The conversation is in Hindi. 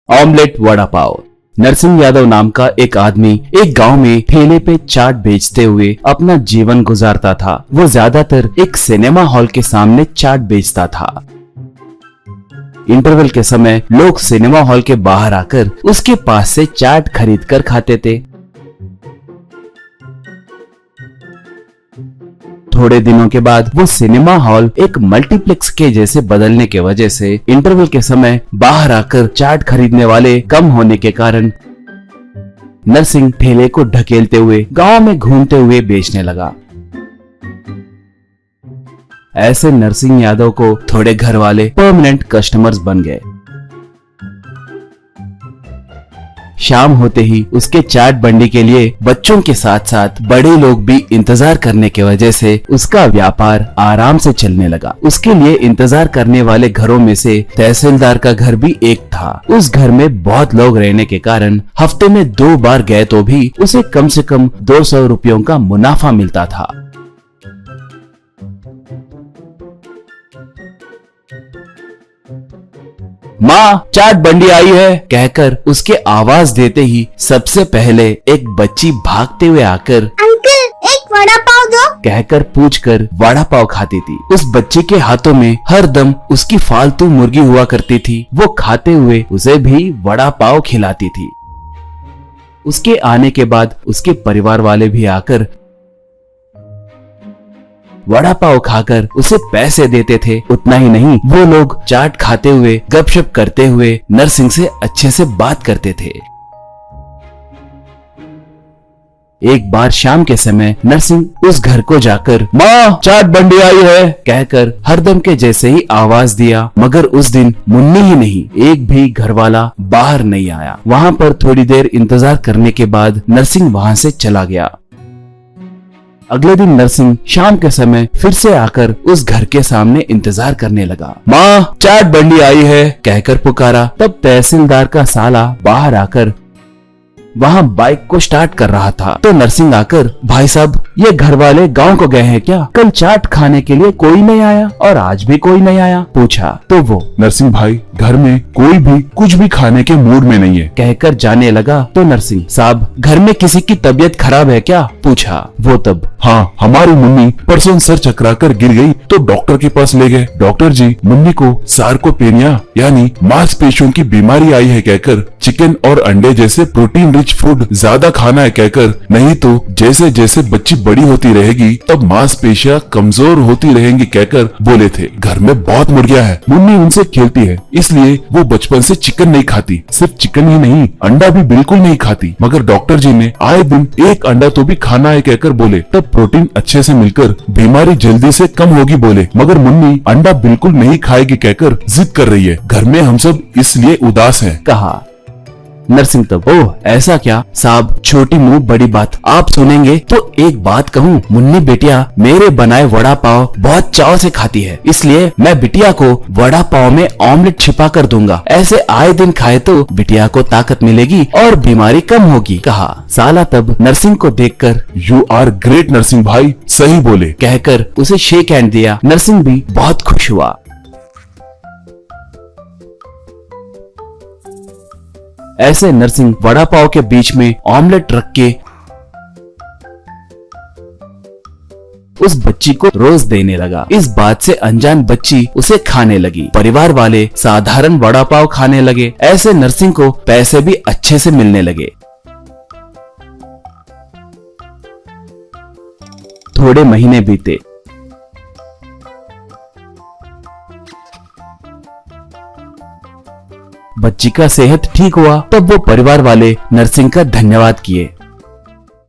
ऑमलेट वड़ा पाव। नरसिंह यादव नाम का एक आदमी एक गांव में ठेले पे चाट बेचते हुए अपना जीवन गुजारता था। वो ज्यादातर एक सिनेमा हॉल के सामने चाट बेचता था। इंटरवल के समय लोग सिनेमा हॉल के बाहर आकर उसके पास से चाट खरीद कर खाते थे। थोड़े दिनों के बाद वो सिनेमा हॉल एक मल्टीप्लेक्स के जैसे बदलने के वजह से इंटरवल के समय बाहर आकर चाट खरीदने वाले कम होने के कारण नरसिंह ठेले को ढकेलते हुए गांव में घूमते हुए बेचने लगा। ऐसे नरसिंह यादव को थोड़े घर वाले परमानेंट कस्टमर्स बन गए। शाम होते ही उसके चाट बंडी के लिए बच्चों के साथ साथ बड़े लोग भी इंतजार करने के वजह से उसका व्यापार आराम से चलने लगा। उसके लिए इंतजार करने वाले घरों में से तहसीलदार का घर भी एक था। उस घर में बहुत लोग रहने के कारण हफ्ते में 2 बार गए तो भी उसे कम से कम 200 रुपयों का मुनाफा मिलता था। माँ, चाट बंडी आई है कहकर उसके आवाज देते ही सबसे पहले एक बच्ची भागते हुए आकर अंकल एक वड़ा पाव दो कहकर पूछकर वड़ा पाव खाती थी। उस बच्चे के हाथों में हर दम उसकी फालतू मुर्गी हुआ करती थी। वो खाते हुए उसे भी वड़ा पाव खिलाती थी। उसके आने के बाद उसके परिवार वाले भी आकर वड़ा पाव खाकर उसे पैसे देते थे। उतना ही नहीं, वो लोग चाट खाते हुए गपशप करते हुए नरसिंह से अच्छे से बात करते थे। एक बार शाम के समय नरसिंह उस घर को जाकर माँ, चाट बंडी आई है कहकर हरदम के जैसे ही आवाज दिया, मगर उस दिन मुन्नी ही नहीं, एक भी घर वाला बाहर नहीं आया। वहाँ पर थोड़ी देर इंतजार करने के बाद नरसिंह वहाँ से चला गया। अगले दिन नरसिंह शाम के समय फिर से आकर उस घर के सामने इंतजार करने लगा। माँ, चाट बंडी आई है कहकर पुकारा। तब तहसीलदार का साला बाहर आकर वहाँ बाइक को स्टार्ट कर रहा था। तो नरसिंह आकर, भाई साहब, ये घर वाले गांव को गए हैं क्या? कल चाट खाने के लिए कोई नहीं आया और आज भी कोई नहीं आया पूछा। तो वो, नरसिंह भाई, घर में कोई भी कुछ भी खाने के मूड में नहीं है कहकर जाने लगा। तो नरसिंह, साहब, घर में किसी की तबीयत खराब है क्या पूछा। वो तब, हाँ, हमारी मुन्नी परसों सर चकरा कर गिर गई तो डॉक्टर के पास ले गए। डॉक्टर जी मुन्नी को सार्कोपेनिया यानी मांसपेशियों की बीमारी आई है कहकर चिकन और अंडे जैसे प्रोटीन रिच फूड ज्यादा खाना है कहकर, नहीं तो जैसे जैसे बच्ची बड़ी होती रहेगी तब मांसपेशियां कमजोर होती रहेंगी कहकर बोले थे। घर में बहुत मुर्गियां हैं, मुन्नी उनसे खेलती है, इसलिए वो बचपन से चिकन नहीं खाती। सिर्फ चिकन ही नहीं, अंडा भी बिल्कुल नहीं खाती, मगर डॉक्टर जी ने आए दिन एक अंडा तो भी खाना है कहकर बोले, तब प्रोटीन अच्छे से मिलकर बीमारी जल्दी से कम होगी बोले। मगर मुन्नी अंडा बिल्कुल नहीं खाएगी कहकर जिद कर रही है। घर में हम सब इसलिए उदास हैं कहा। नरसिंह तब, ओह ऐसा क्या साहब, छोटी मुंह बड़ी बात, आप सुनेंगे तो एक बात कहूँ, मुन्नी बिटिया मेरे बनाए वड़ा पाव बहुत चाव से खाती है, इसलिए मैं बिटिया को वड़ा पाव में ऑमलेट छिपा कर दूंगा। ऐसे आए दिन खाए तो बिटिया को ताकत मिलेगी और बीमारी कम होगी कहा। साला तब नरसिंह को देखकर, यू आर ग्रेट नरसिंह भाई, सही बोले कहकर उसे शेक हैंड दिया। नरसिंह भी बहुत खुश हुआ। ऐसे नरसिंह वड़ा पाव के बीच में ऑमलेट रख के उस बच्ची को रोज देने लगा। इस बात से अनजान बच्ची उसे खाने लगी। परिवार वाले साधारण वड़ा पाव खाने लगे। ऐसे नरसिंह को पैसे भी अच्छे से मिलने लगे। थोड़े महीने बीते। बच्ची का सेहत ठीक हुआ। तब वो परिवार वाले नरसिंह का धन्यवाद किए।